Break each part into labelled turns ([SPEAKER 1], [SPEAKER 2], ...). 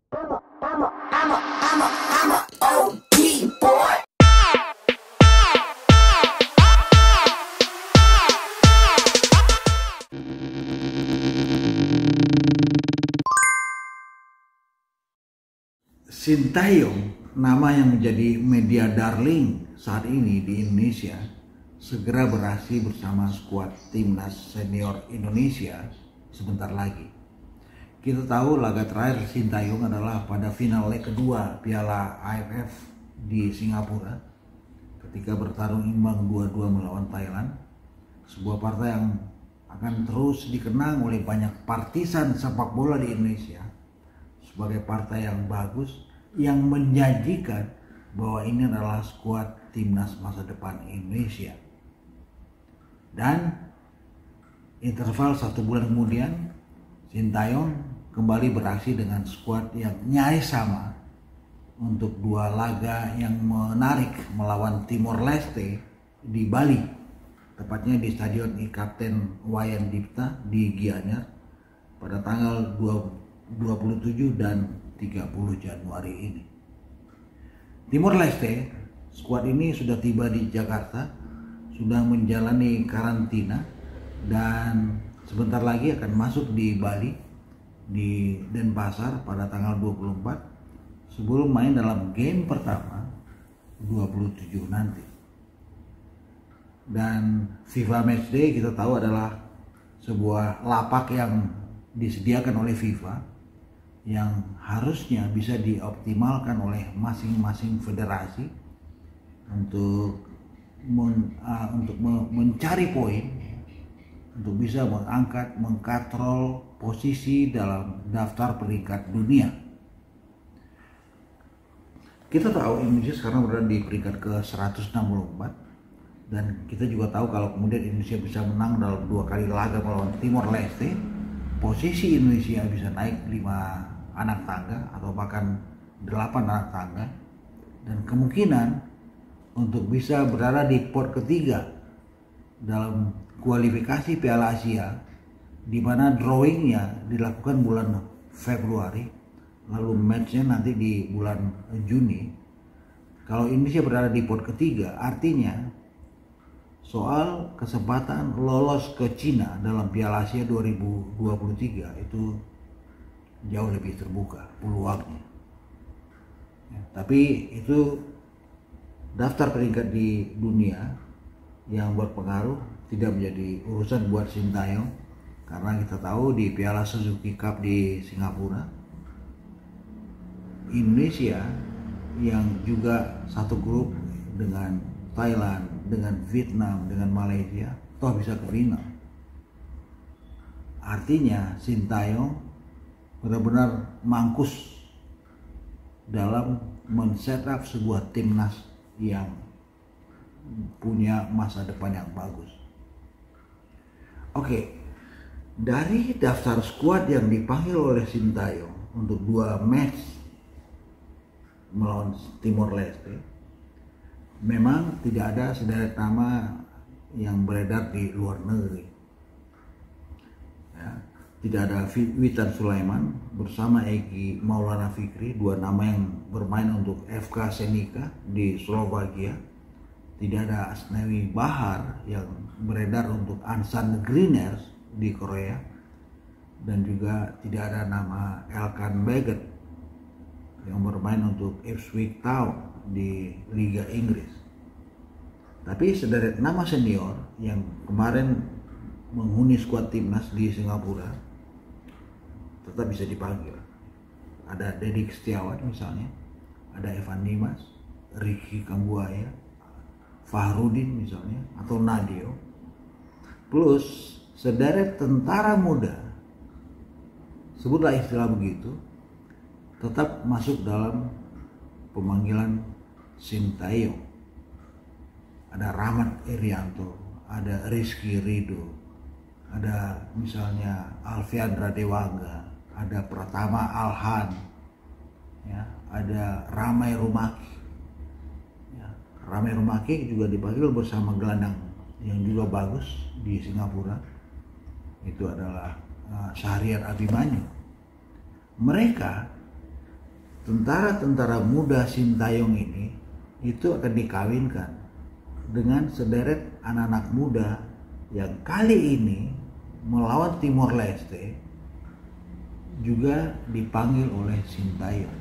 [SPEAKER 1] I'm a OG boy.
[SPEAKER 2] Sintayong, nama yang menjadi media darling saat ini di Indonesia, segera beraksi bersama skuad timnas senior Indonesia sebentar lagi. Kita tahu laga terakhir Sintayong adalah pada final leg kedua Piala AFF di Singapura ketika bertarung imbang 2-2 melawan Thailand, sebuah partai yang akan terus dikenang oleh banyak partisan sepak bola di Indonesia sebagai partai yang bagus, yang menjanjikan bahwa ini adalah skuad timnas masa depan Indonesia. Dan interval 1 bulan kemudian, Sintayong kembali beraksi dengan skuad yang nyaris sama untuk 2 laga yang menarik melawan Timor Leste di Bali, tepatnya di Stadion Kapten Wayan Dipta di Gianyar pada tanggal 27 dan 30 Januari ini. Timor Leste, skuad ini sudah tiba di Jakarta, sudah menjalani karantina dan sebentar lagi akan masuk di Bali, di Denpasar pada tanggal 24 sebelum main dalam game pertama 27 nanti. Dan FIFA Matchday kita tahu adalah sebuah lapak yang disediakan oleh FIFA yang harusnya bisa dioptimalkan oleh masing-masing federasi untuk mencari poin, untuk bisa mengkatrol posisi dalam daftar peringkat dunia. Kita tahu Indonesia sekarang berada di peringkat ke-164 dan kita juga tahu kalau kemudian Indonesia bisa menang dalam 2 kali laga melawan Timor Leste, posisi Indonesia bisa naik 5 anak tangga atau bahkan 8 anak tangga, dan kemungkinan untuk bisa berada di pot ketiga dalam kualifikasi Piala Asia, di mana drawingnya dilakukan bulan Februari, lalu matchnya nanti di bulan Juni. Kalau Indonesia berada di pot ketiga, artinya soal kesempatan lolos ke Cina dalam Piala Asia 2023 itu jauh lebih terbuka peluangnya. Ya, tapi itu daftar peringkat di dunia yang berpengaruh tidak menjadi urusan buat Sintayong, karena kita tahu di Piala Suzuki Cup di Singapura, Indonesia yang juga satu grup dengan Thailand, dengan Vietnam, dengan Malaysia, toh bisa ke final. Artinya Sintayong benar-benar mangkus dalam men-setup sebuah timnas yang punya masa depan yang bagus. Oke, dari daftar skuad yang dipanggil oleh Sintayong untuk 2 match melawan Timor Leste, memang tidak ada sederet nama yang beredar di luar negeri. Ya, tidak ada Witan Sulaiman bersama Egy Maulana Fikri, 2 nama yang bermain untuk FK Senica di Slovakia. Tidak ada Asnawi Bahar yang beredar untuk Ansan Greeners di Korea, dan juga tidak ada nama Elkan Baggett yang bermain untuk Ipswich Town di Liga Inggris. Tapi sederet nama senior yang kemarin menghuni skuad timnas di Singapura tetap bisa dipanggil. Ada Dedik Setiawan misalnya, ada Evan Dimas, Ricky Kambuaya, Fahrudin misalnya, atau Nadio, plus sederet tentara muda, sebutlah istilah begitu, tetap masuk dalam pemanggilan Sintayong. Ada Rahmat Irianto, ada Rizky Ridho, ada misalnya Alfiandra Dewangga, ada Pratama Alhan, ya, ada Ramai Rumaki. Ya, Ramai Rumaki juga dipanggil bersama gelandang yang juga bagus di Singapura. Itu adalah Syahriar Abimanyu. Mereka tentara-tentara muda Sintayong ini itu akan dikawinkan dengan sederet anak-anak muda yang kali ini melawan Timor Leste juga dipanggil oleh Sintayong.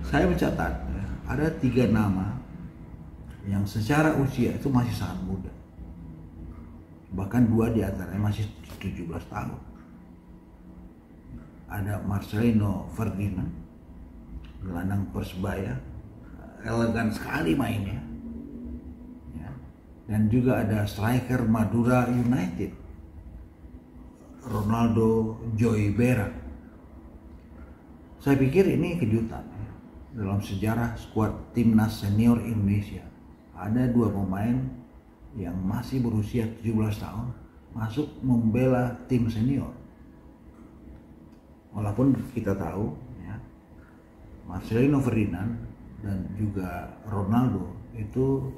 [SPEAKER 2] Saya mencatat ada 3 nama yang secara usia itu masih sangat muda. Bahkan 2 di antaranya masih 17 tahun. Ada Marcelino Ferdinand, gelandang Persebaya, elegan sekali mainnya. Ya. Dan juga ada striker Madura United, Ronaldo Joybera. Saya pikir ini kejutan ya. Dalam sejarah skuad timnas senior Indonesia. Ada 2 pemain yang masih berusia 17 tahun masuk membela tim senior. Walaupun kita tahu ya, Marcelino Ferdinand dan juga Ronaldo itu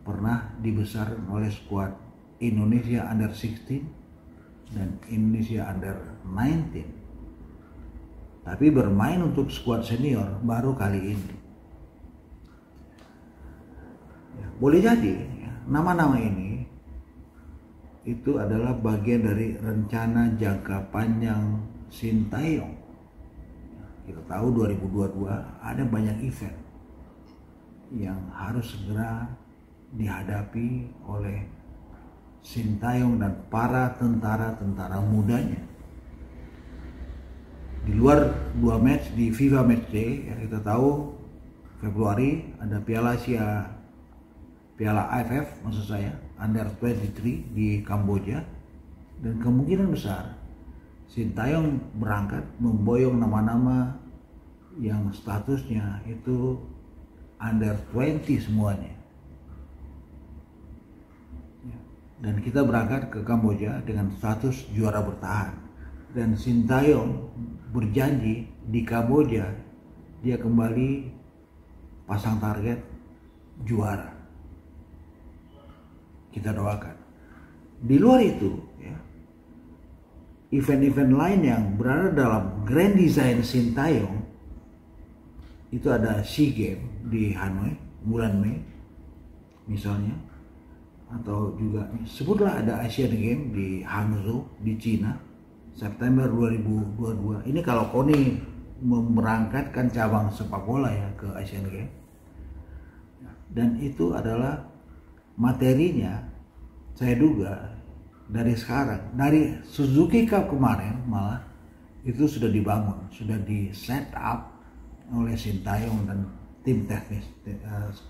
[SPEAKER 2] pernah dibesarkan oleh skuad Indonesia Under 16 dan Indonesia Under 19. Tapi bermain untuk skuad senior baru kali ini. Ya, boleh jadi ya, nama-nama ini itu adalah bagian dari rencana jangka panjang Sintayong. Kita tahu 2022 ada banyak event yang harus segera dihadapi oleh Sintayong dan para tentara-tentara mudanya. Di luar 2 match di FIFA Matchday, ya kita tahu Februari ada Piala AFF maksud saya, Under 23 di Kamboja, dan kemungkinan besar Sintayong berangkat memboyong nama-nama yang statusnya itu Under 20 semuanya. Dan kita berangkat ke Kamboja dengan status juara bertahan. Dan Sintayong berjanji di Kamboja dia kembali pasang target juara. Kita doakan. Di luar itu ya, event-event lain yang berada dalam grand design Sintayong itu ada SEA Games di Hanoi bulan Mei misalnya, atau juga sebutlah ada Asian Games di Hangzhou di Cina September 2022. Ini kalau KONI memberangkatkan cabang sepak bola ya ke Asian Games, dan itu adalah materinya saya duga dari sekarang, dari Suzuki Cup kemarin malah itu sudah dibangun, sudah di set up oleh Sintayong dan tim teknis,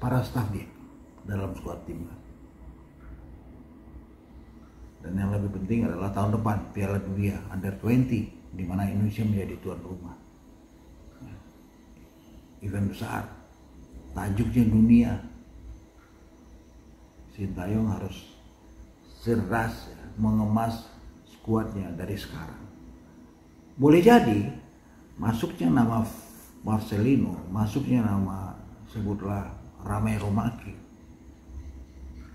[SPEAKER 2] para staf dia dalam skuad timnas. Dan yang lebih penting adalah tahun depan Piala Dunia Under 20 di mana Indonesia menjadi tuan rumah. Event besar, tajuknya dunia. Sintayong harus cerdas mengemas skuadnya dari sekarang. Boleh jadi masuknya nama Marcelino, masuknya nama sebutlah Ramiro Maki,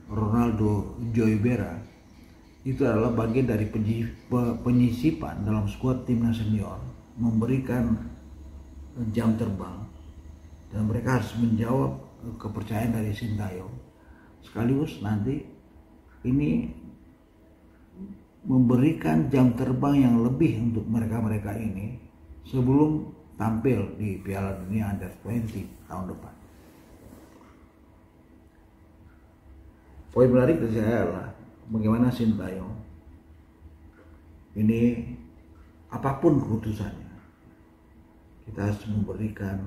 [SPEAKER 2] Ronaldo Joybera, itu adalah bagian dari penyisipan dalam skuad timnas senior, memberikan jam terbang, dan mereka harus menjawab kepercayaan dari Sintayong. Sekaligus nanti ini memberikan jam terbang yang lebih untuk mereka-mereka ini sebelum tampil di Piala Dunia Under 20 tahun depan. Poin menarik dari saya adalah bagaimana Sintayong ini, apapun keputusannya, kita harus memberikan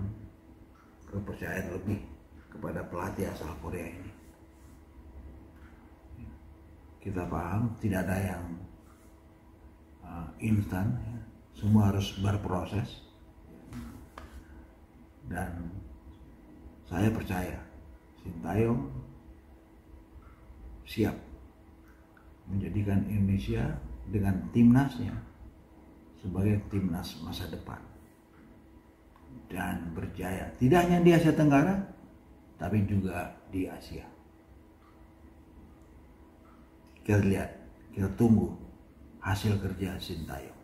[SPEAKER 2] kepercayaan lebih kepada pelatih asal Korea ini. Kita paham tidak ada yang instan, ya. Semua harus berproses, dan saya percaya Sintayong siap menjadikan Indonesia dengan timnasnya sebagai timnas masa depan dan berjaya tidak hanya di Asia Tenggara tapi juga di Asia. Kita lihat, kita tunggu hasil kerja Sintayong.